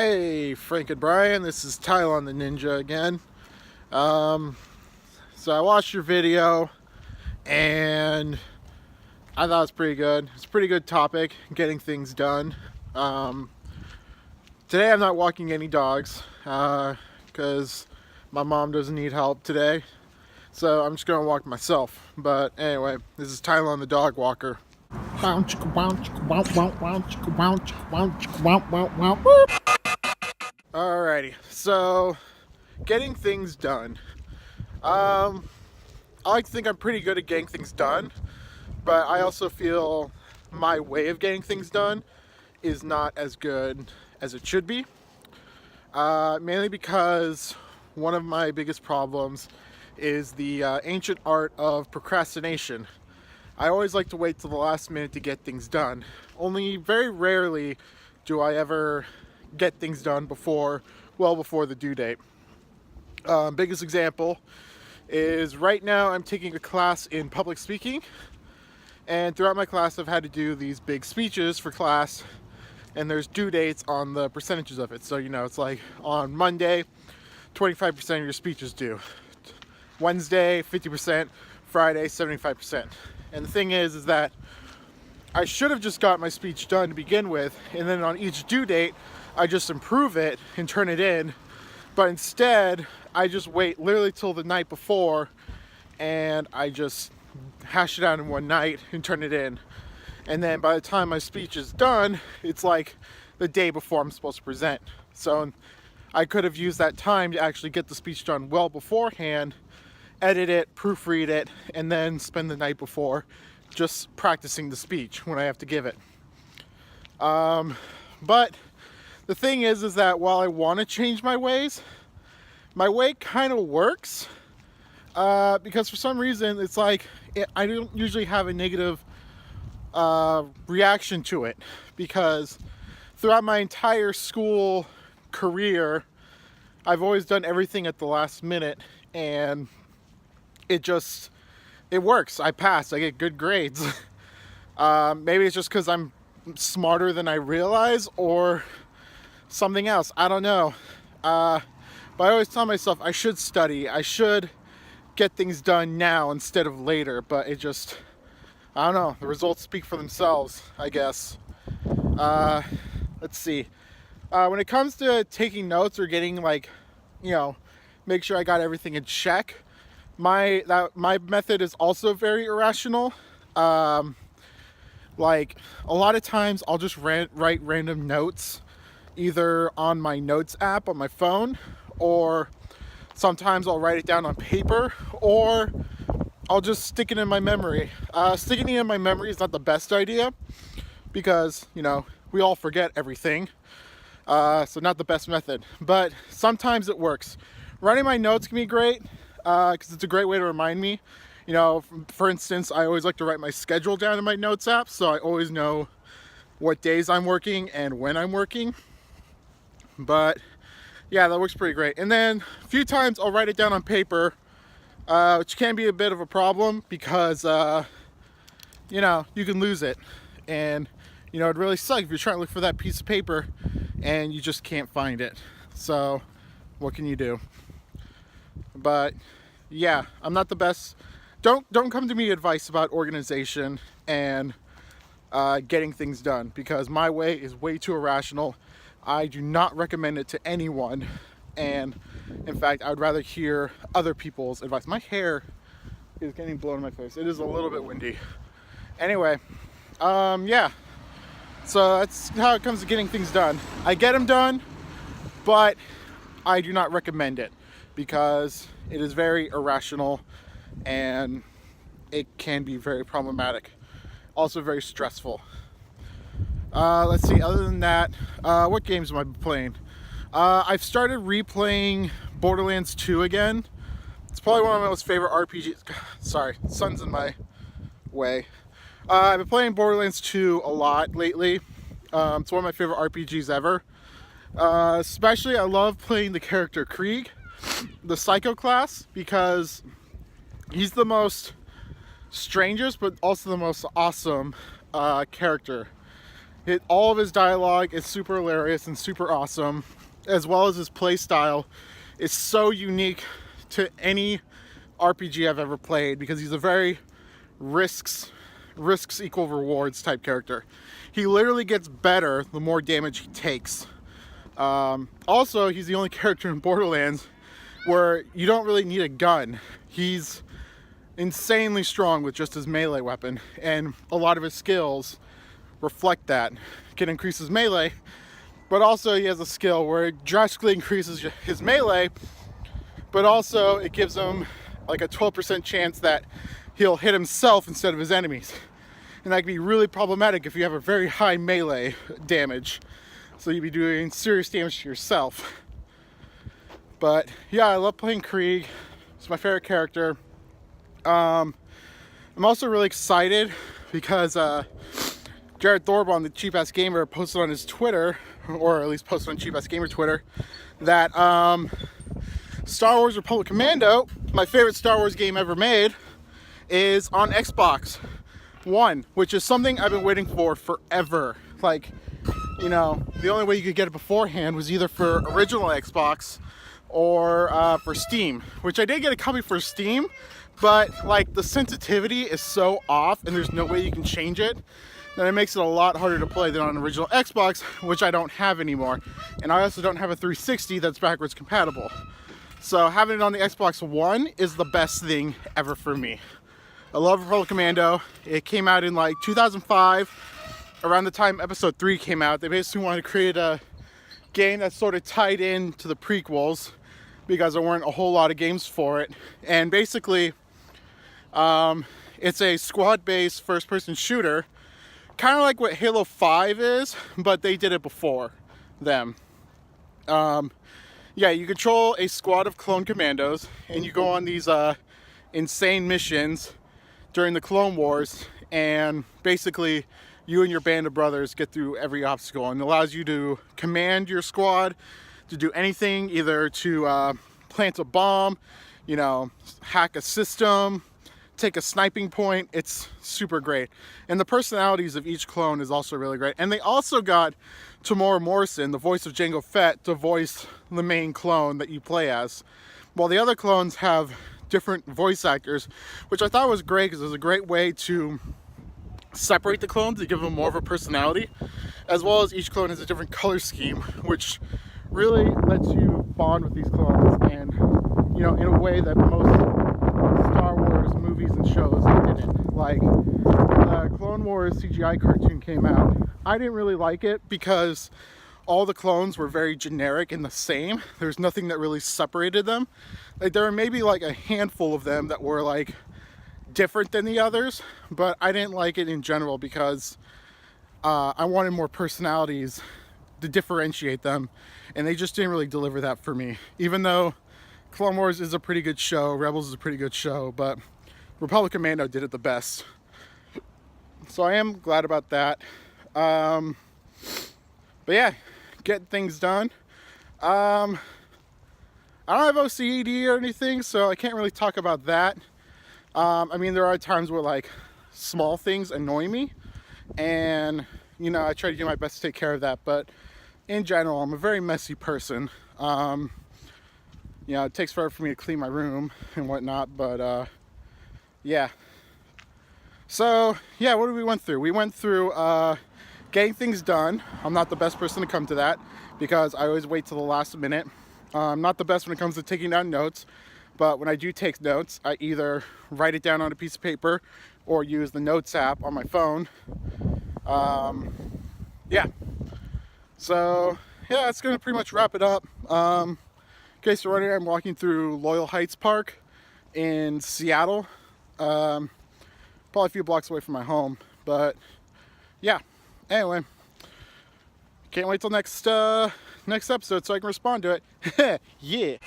Hey, Frank and Bryan, this is Tylon the Ninja again. So I watched your video and I thought it was pretty good. It's a pretty good topic, getting things done. Today I'm not walking any dogs because my mom doesn't need help today. So I'm just going to walk myself. But anyway, this is Tylon the dog walker. Alrighty, so getting things done. I like to think I'm pretty good at getting things done, but I also feel my way of getting things done is not as good as it should be. Mainly because one of my biggest problems is the ancient art of procrastination. I always like to wait till the last minute to get things done. Only very rarely do I ever get things done well before the due date. Biggest example is right now I'm taking a class in public speaking, and throughout my class I've had to do these big speeches for class, and there's due dates on the percentages of it. So it's like on Monday 25% of your speech is due, Wednesday 50%, Friday 75%. And the thing is that I should have just got my speech done to begin with, and then on each due date I just improve it and turn it in. But instead I just wait literally till the night before and I just hash it out in one night and turn it in. And then by the time my speech is done, it's like the day before I'm supposed to present. So I could have used that time to actually get the speech done well beforehand, edit it, proofread it, and then spend the night before just practicing the speech when I have to give it. But the thing is that while I want to change my way kind of works, because for some reason it's like I don't usually have a negative reaction to it, because throughout my entire school career I've always done everything at the last minute, and it works. I pass. I get good grades. Maybe it's just because I'm smarter than I realize, or something else. I don't know. But I always tell myself I should study. I should get things done now instead of later. But I don't know. The results speak for themselves, I guess. Let's see. When it comes to taking notes or getting make sure I got everything in check, my method is also very irrational. Like a lot of times I'll just write random notes either on my notes app on my phone, or sometimes I'll write it down on paper, or I'll just stick it in my memory. Sticking it in my memory is not the best idea because we all forget everything, so not the best method, but sometimes it works. Writing my notes can be great because it's a great way to remind me. For instance, I always like to write my schedule down in my notes app, so I always know what days I'm working and when I'm working. But yeah, that works pretty great. And then a few times I'll write it down on paper, which can be a bit of a problem because you can lose it, and it'd really suck if you're trying to look for that piece of paper and you just can't find it. So what can you do? But yeah, I'm not the best. Don't come to me advice about organization and getting things done, because my way is way too irrational. I do not recommend it to anyone, and in fact I would rather hear other people's advice. My hair is getting blown in my face. It is a little bit windy. Anyway, yeah, so that's how it comes to getting things done. I get them done, but I do not recommend it because it is very irrational and it can be very problematic, also very stressful. Let's see, other than that, what games am I playing? I've started replaying Borderlands 2 again. It's probably one of my most favorite RPGs. Sorry, sun's in my way. I've been playing Borderlands 2 a lot lately. It's one of my favorite RPGs ever. Especially I love playing the character Krieg, the Psycho class, because he's the most strangest but also the most awesome character. All of his dialogue is super hilarious and super awesome, as well as his play style is so unique to any RPG I've ever played, because he's a very risks equal rewards type character. He literally gets better the more damage he takes. Also, he's the only character in Borderlands where you don't really need a gun. He's insanely strong with just his melee weapon, and a lot of his skills reflect that. Can increase his melee, but also he has a skill where it drastically increases his melee, but also it gives him like a 12% chance that he'll hit himself instead of his enemies. And that can be really problematic if you have a very high melee damage. So you'd be doing serious damage to yourself. But yeah, I love playing Krieg. It's my favorite character. I'm also really excited because Jared Thorburn, the Cheap Ass Gamer, posted on his Twitter, or at least posted on Cheap Ass Gamer Twitter, that Star Wars Republic Commando, my favorite Star Wars game ever made, is on Xbox One, which is something I've been waiting for forever. Like, you know, the only way you could get it beforehand was either for original Xbox or for Steam, which I did get a copy for Steam, but like the sensitivity is so off and there's no way you can change it, that it makes it a lot harder to play than on original Xbox, which I don't have anymore. And I also don't have a 360 that's backwards compatible. So having it on the Xbox One is the best thing ever for me. I love Republic Commando. It came out in like 2005, around the time Episode 3 came out. They basically wanted to create a game that sort of tied in to the prequels because there weren't a whole lot of games for it. And basically, it's a squad-based first-person shooter, kind of like what Halo 5 is, but they did it before them. Yeah, you control a squad of clone commandos, and you go on these insane missions during the Clone Wars, and basically you and your band of brothers get through every obstacle, and it allows you to command your squad to do anything, either to plant a bomb, you know, hack a system, take a sniping point. It's super great. And the personalities of each clone is also really great. And they also got Tamora Morrison, the voice of Jango Fett, to voice the main clone that you play as, while the other clones have different voice actors, which I thought was great because it was a great way to separate the clones to give them more of a personality, as well as each clone has a different color scheme, which really lets you bond with these clones, and you know, in a way that most Star Wars movies and shows didn't. Like, when the Clone Wars CGI cartoon came out, I didn't really like it because all the clones were very generic and the same. There's nothing that really separated them. Like, there were maybe like a handful of them that were like different than the others, but I didn't like it in general because I wanted more personalities to differentiate them, and they just didn't really deliver that for me. Even though Clone Wars is a pretty good show, Rebels is a pretty good show, but Republic Commando did it the best. So I am glad about that. But yeah, getting things done. I don't have OCD or anything, so I can't really talk about that. I mean, there are times where like small things annoy me, and you know, I try to do my best to take care of that, but in general, I'm a very messy person. You know, it takes forever for me to clean my room and whatnot, but yeah. So yeah, what did we went through? We went through getting things done. I'm not the best person to come to that because I always wait till the last minute. I'm not the best when it comes to taking down notes, but when I do take notes, I either write it down on a piece of paper or use the Notes app on my phone. Yeah. So yeah, that's gonna pretty much wrap it up. In case you're wondering, I'm walking through Loyal Heights Park in Seattle. Probably a few blocks away from my home, but yeah. Anyway, can't wait till next episode so I can respond to it. Yeah.